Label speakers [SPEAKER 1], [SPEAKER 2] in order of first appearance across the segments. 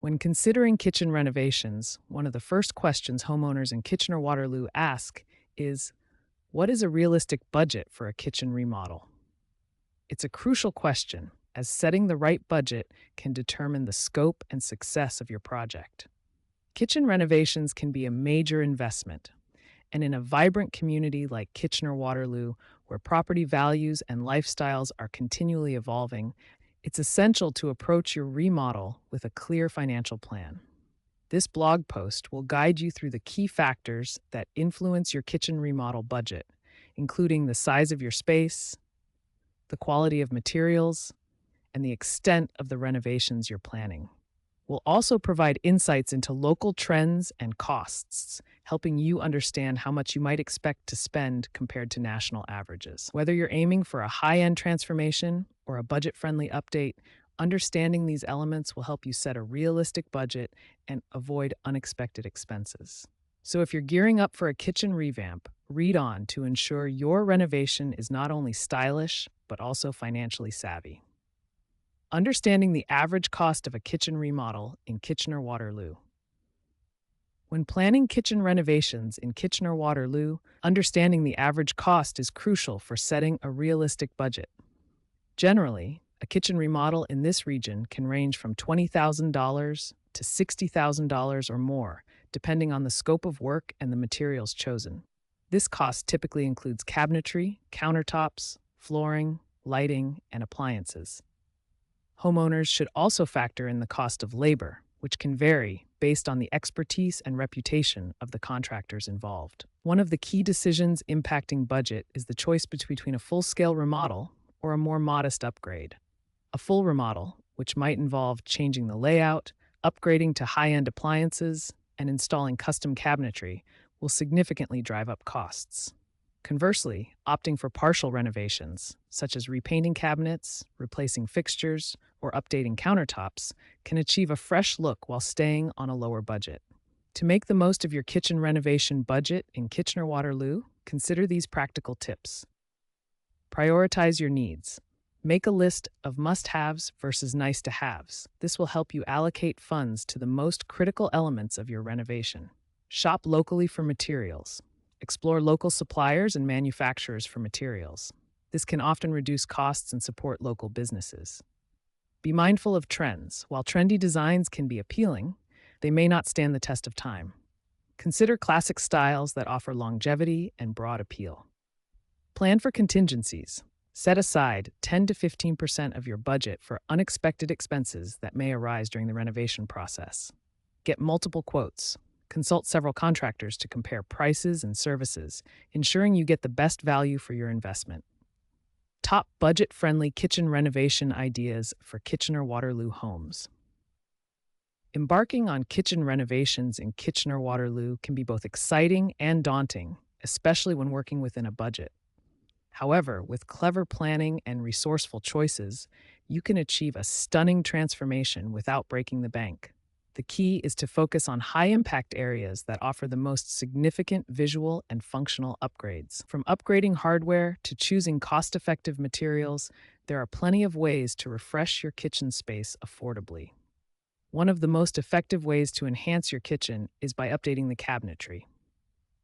[SPEAKER 1] When considering kitchen renovations, one of the first questions homeowners in Kitchener-Waterloo ask is, what is a realistic budget for a kitchen remodel? It's a crucial question, as setting the right budget can determine the scope and success of your project. Kitchen renovations can be a major investment, and in a vibrant community like Kitchener-Waterloo, where property values and lifestyles are continually evolving, it's essential to approach your remodel with a clear financial plan. This blog post will guide you through the key factors that influence your kitchen remodel budget, including the size of your space, the quality of materials, and the extent of the renovations you're planning. We'll also provide insights into local trends and costs, helping you understand how much you might expect to spend compared to national averages. Whether you're aiming for a high-end transformation or a budget-friendly update, understanding these elements will help you set a realistic budget and avoid unexpected expenses. So if you're gearing up for a kitchen revamp, read on to ensure your renovation is not only stylish, but also financially savvy. Understanding the average cost of a kitchen remodel in Kitchener-Waterloo. When planning kitchen renovations in Kitchener-Waterloo, understanding the average cost is crucial for setting a realistic budget. Generally, a kitchen remodel in this region can range from $20,000 to $60,000 or more, depending on the scope of work and the materials chosen. This cost typically includes cabinetry, countertops, flooring, lighting, and appliances. Homeowners should also factor in the cost of labor, which can vary based on the expertise and reputation of the contractors involved. One of the key decisions impacting budget is the choice between a full-scale remodel or a more modest upgrade. A full remodel, which might involve changing the layout, upgrading to high-end appliances, and installing custom cabinetry, will significantly drive up costs. Conversely, opting for partial renovations, such as repainting cabinets, replacing fixtures, or updating countertops, can achieve a fresh look while staying on a lower budget. To make the most of your kitchen renovation budget in Kitchener-Waterloo, consider these practical tips. Prioritize your needs. Make a list of must-haves versus nice-to-haves. This will help you allocate funds to the most critical elements of your renovation. Shop locally for materials. Explore local suppliers and manufacturers for materials. This can often reduce costs and support local businesses. Be mindful of trends. While trendy designs can be appealing, they may not stand the test of time. Consider classic styles that offer longevity and broad appeal. Plan for contingencies. Set aside 10 to 15% of your budget for unexpected expenses that may arise during the renovation process. Get multiple quotes. Consult several contractors to compare prices and services, ensuring you get the best value for your investment. Top budget-friendly kitchen renovation ideas for Kitchener-Waterloo homes. Embarking on kitchen renovations in Kitchener-Waterloo can be both exciting and daunting, especially when working within a budget. However, with clever planning and resourceful choices, you can achieve a stunning transformation without breaking the bank. The key is to focus on high-impact areas that offer the most significant visual and functional upgrades. From upgrading hardware to choosing cost-effective materials, there are plenty of ways to refresh your kitchen space affordably. One of the most effective ways to enhance your kitchen is by updating the cabinetry.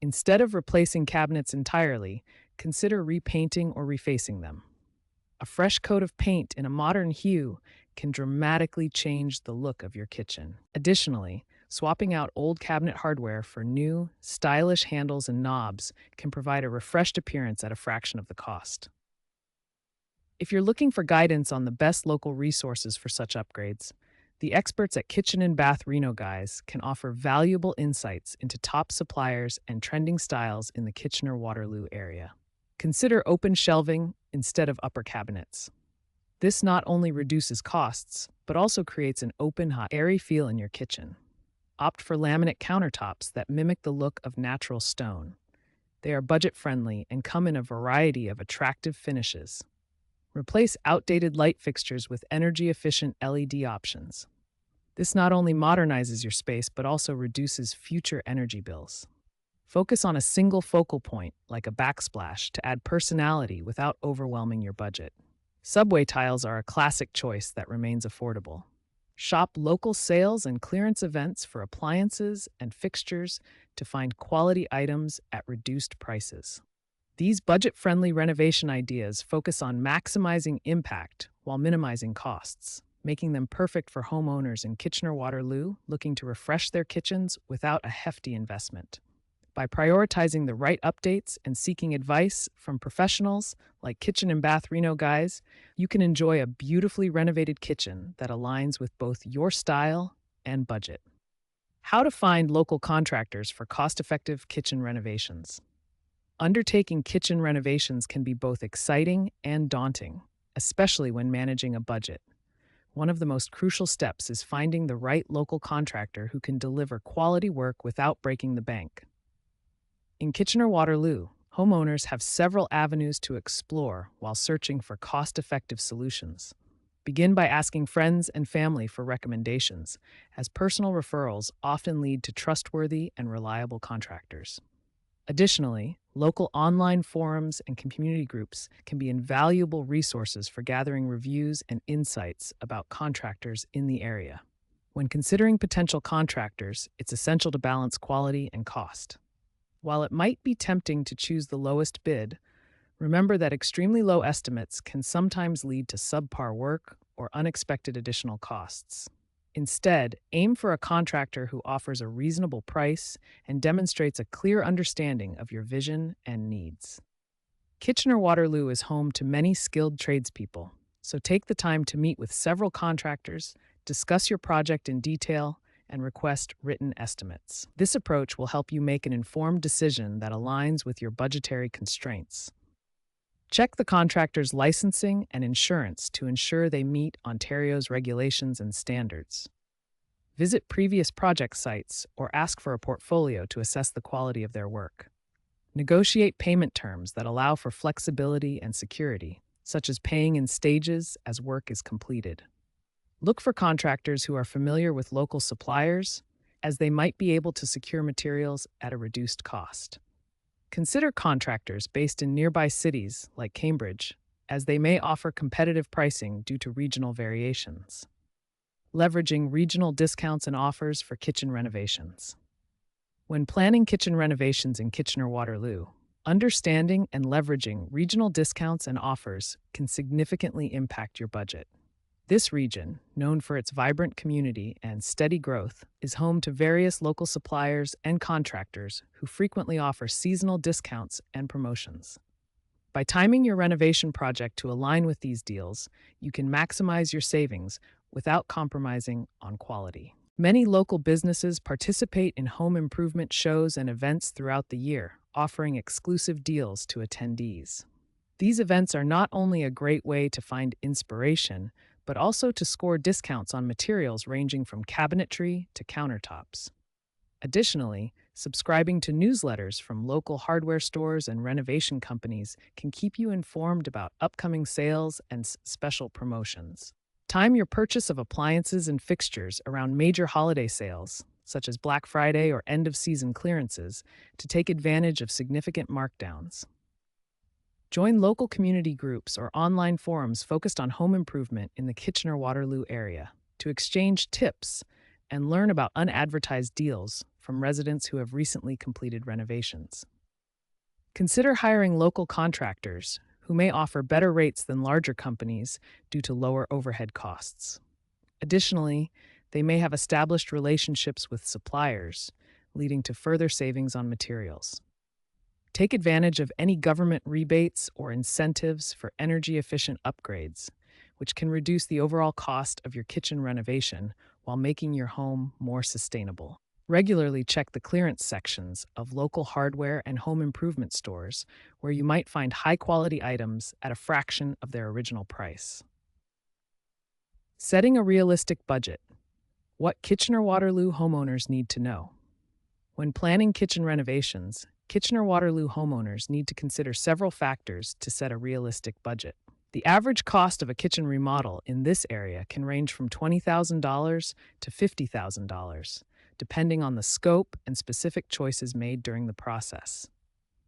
[SPEAKER 1] Instead of replacing cabinets entirely, consider repainting or refacing them. A fresh coat of paint in a modern hue can dramatically change the look of your kitchen. Additionally, swapping out old cabinet hardware for new, stylish handles and knobs can provide a refreshed appearance at a fraction of the cost. If you're looking for guidance on the best local resources for such upgrades, the experts at Kitchen and Bath Reno Guys can offer valuable insights into top suppliers and trending styles in the Kitchener-Waterloo area. Consider open shelving instead of upper cabinets. This not only reduces costs, but also creates an open, hot, airy feel in your kitchen. Opt for laminate countertops that mimic the look of natural stone. They are budget-friendly and come in a variety of attractive finishes. Replace outdated light fixtures with energy-efficient LED options. This not only modernizes your space, but also reduces future energy bills. Focus on a single focal point, like a backsplash, to add personality without overwhelming your budget. Subway tiles are a classic choice that remains affordable. Shop local sales and clearance events for appliances and fixtures to find quality items at reduced prices. These budget friendly renovation ideas focus on maximizing impact while minimizing costs, making them perfect for homeowners in Kitchener Waterloo looking to refresh their kitchens without a hefty investment. By prioritizing the right updates and seeking advice from professionals like Kitchen and Bath Reno guys, you can enjoy a beautifully renovated kitchen that aligns with both your style and budget. How to find local contractors for cost effective kitchen renovations. Undertaking kitchen renovations can be both exciting and daunting, especially when managing a budget. One of the most crucial steps is finding the right local contractor who can deliver quality work without breaking the bank. In Kitchener Waterloo, homeowners have several avenues to explore while searching for cost effective solutions. Begin by asking friends and family for recommendations, as personal referrals often lead to trustworthy and reliable contractors. Additionally, local online forums and community groups can be invaluable resources for gathering reviews and insights about contractors in the area. When considering potential contractors, it's essential to balance quality and cost. While it might be tempting to choose the lowest bid, remember that extremely low estimates can sometimes lead to subpar work or unexpected additional costs. Instead, aim for a contractor who offers a reasonable price and demonstrates a clear understanding of your vision and needs. Kitchener Waterloo is home to many skilled tradespeople, so take the time to meet with several contractors, discuss your project in detail, and request written estimates. This approach will help you make an informed decision that aligns with your budgetary constraints. Check the contractor's licensing and insurance to ensure they meet Ontario's regulations and standards. Visit previous project sites or ask for a portfolio to assess the quality of their work. Negotiate payment terms that allow for flexibility and security, such as paying in stages as work is completed. Look for contractors who are familiar with local suppliers, as they might be able to secure materials at a reduced cost. Consider contractors based in nearby cities like Cambridge, as they may offer competitive pricing due to regional variations. Leveraging regional discounts and offers for kitchen renovations. When planning kitchen renovations in Kitchener Waterloo, understanding and leveraging regional discounts and offers can significantly impact your budget. This region, known for its vibrant community and steady growth, is home to various local suppliers and contractors who frequently offer seasonal discounts and promotions. By timing your renovation project to align with these deals, you can maximize your savings without compromising on quality. Many local businesses participate in home improvement shows and events throughout the year, offering exclusive deals to attendees. These events are not only a great way to find inspiration, but also to score discounts on materials ranging from cabinetry to countertops. Additionally, subscribing to newsletters from local hardware stores and renovation companies can keep you informed about upcoming sales and special promotions. Time your purchase of appliances and fixtures around major holiday sales, such as Black Friday or end-of-season clearances, to take advantage of significant markdowns. Join local community groups or online forums focused on home improvement in the Kitchener-Waterloo area to exchange tips and learn about unadvertised deals from residents who have recently completed renovations. Consider hiring local contractors who may offer better rates than larger companies due to lower overhead costs. Additionally, they may have established relationships with suppliers, leading to further savings on materials. Take advantage of any government rebates or incentives for energy-efficient upgrades, which can reduce the overall cost of your kitchen renovation while making your home more sustainable. Regularly check the clearance sections of local hardware and home improvement stores, where you might find high-quality items at a fraction of their original price. Setting a realistic budget. What Kitchener-Waterloo homeowners need to know. When planning kitchen renovations, Kitchener-Waterloo homeowners need to consider several factors to set a realistic budget. The average cost of a kitchen remodel in this area can range from $20,000 to $50,000, depending on the scope and specific choices made during the process.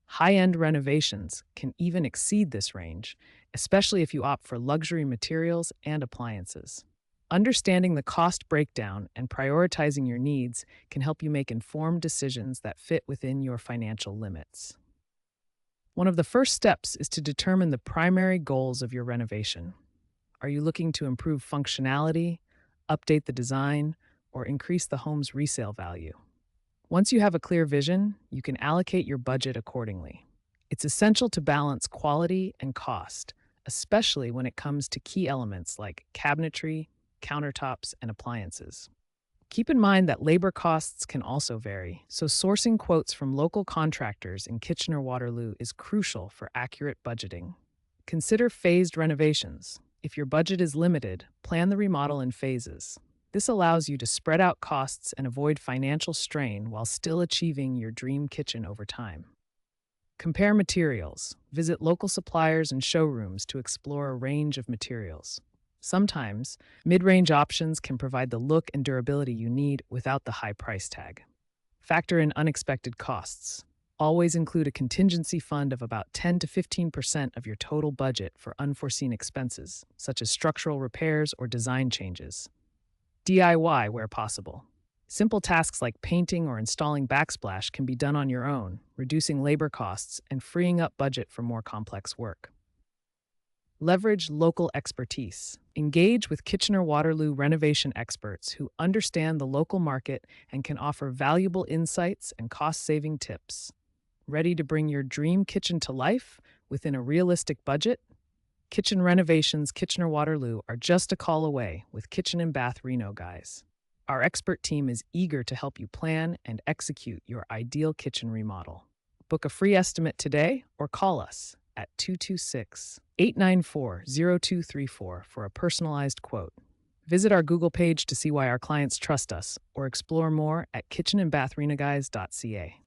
[SPEAKER 1] High-end renovations can even exceed this range, especially if you opt for luxury materials and appliances. Understanding the cost breakdown and prioritizing your needs can help you make informed decisions that fit within your financial limits. One of the first steps is to determine the primary goals of your renovation. Are you looking to improve functionality, update the design, or increase the home's resale value? Once you have a clear vision, you can allocate your budget accordingly. It's essential to balance quality and cost, especially when it comes to key elements like cabinetry, countertops, and appliances. Keep in mind that labor costs can also vary, so sourcing quotes from local contractors in Kitchener-Waterloo is crucial for accurate budgeting. Consider phased renovations. If your budget is limited, plan the remodel in phases. This allows you to spread out costs and avoid financial strain while still achieving your dream kitchen over time. Compare materials. Visit local suppliers and showrooms to explore a range of materials. Sometimes, mid-range options can provide the look and durability you need without the high price tag. Factor in unexpected costs. Always include a contingency fund of about 10 to 15% of your total budget for unforeseen expenses, such as structural repairs or design changes. DIY where possible. Simple tasks like painting or installing backsplash can be done on your own, reducing labor costs and freeing up budget for more complex work. Leverage local expertise. Engage with Kitchener-Waterloo renovation experts who understand the local market and can offer valuable insights and cost-saving tips. Ready to bring your dream kitchen to life within a realistic budget? Kitchen Renovations Kitchener-Waterloo are just a call away with Kitchen and Bath Reno guys. Our expert team is eager to help you plan and execute your ideal kitchen remodel. Book a free estimate today or call us at 226-894-0234 for a personalized quote. Visit our Google page to see why our clients trust us or explore more at kitchenandbathrenaguys.ca.